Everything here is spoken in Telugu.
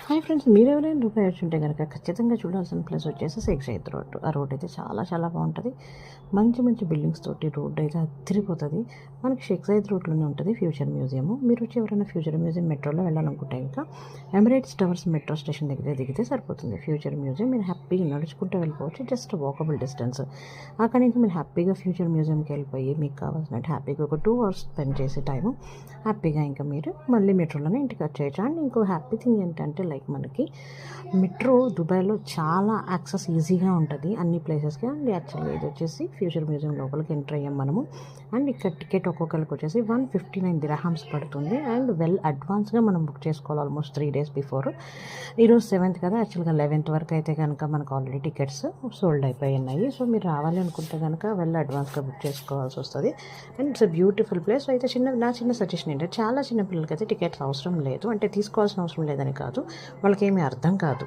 హాయ్ ఫ్రెండ్స్, మీరు ఎవరైనా దుబాయ్ వచ్చి ఉంటే కనుక ఖచ్చితంగా చూడాల్సిన ప్లేస్ వచ్చేసి షేక్ జైద్ రోడ్. ఆ రోడ్ అయితే చాలా చాలా బాగుంటుంది. మంచి మంచి బిల్డింగ్స్ తోటి రోడ్ అయితే అదిరిపోతుంది. మనకి షేక్ జైద్ రోడ్లోనే ఉంటుంది ఫ్యూచర్ మ్యూజియం. మీరు వచ్చి ఎవరైనా ఫ్యూచర్ మ్యూజియం మెట్రోలో వెళ్ళాలనుకుంటే ఇంకా ఎమిరేట్స్ టవర్స్ మెట్రో స్టేషన్ దగ్గర దిగితే సరిపోతుంది. ఫ్యూచర్ మ్యూజియం మీరు హ్యాపీగా నడుచుకుంటూ వెళ్ళిపోవచ్చు, జస్ట్ వాకబుల్ డిస్టెన్స్. అక్కడి నుంచి మీరు హ్యాపీగా ఫ్యూచర్ మ్యూజియంకి వెళ్ళిపోయి మీకు కావాల్సినట్టు హ్యాపీగా ఒక 2 hours స్పెండ్ చేసే టైము హ్యాపీగా ఇంకా మీరు మళ్ళీ మెట్రోలోనే ఇంటికి వచ్చేయచ్చు. అండ్ ఇంకో హ్యాపీ థింగ్ ఏంటంటే లైక్ మనకి మెట్రో దుబాయ్లో చాలా యాక్సెస్ ఈజీగా ఉంటుంది అన్ని ప్లేసెస్కి. అండ్ యాక్చువల్గా ఇది వచ్చేసి ఫ్యూచర్ మ్యూజియం లోపలికి ఎంటర్ అయ్యాం మనము. అండ్ ఇక్కడ టికెట్ ఒక్కొక్కరికి వచ్చేసి 159 dirhams పడుతుంది. అండ్ వెల్ అడ్వాన్స్గా మనం బుక్ చేసుకోవాలి, ఆల్మోస్ట్ 3 days బిఫోర్. ఈరోజు 7th కదా, యాక్చువల్గా 11th వరకు అయితే కనుక మనకు ఆల్రెడీ టికెట్స్ సోల్డ్ అయిపోయి ఉన్నాయి. సో మీరు రావాలి అనుకుంటే కనుక వెల్ అడ్వాన్స్గా బుక్ చేసుకోవాల్సి వస్తుంది. And it's a beautiful place. అయితే నా చిన్న సజెషన్ ఏంటంటే చాలా చిన్న పిల్లలకి అయితే టికెట్స్ అవసరం లేదు, అంటే తీసుకోవాల్సిన అవసరం లేదని కాదు, వాళ్ళకి ఏమీ అర్థం కాదు.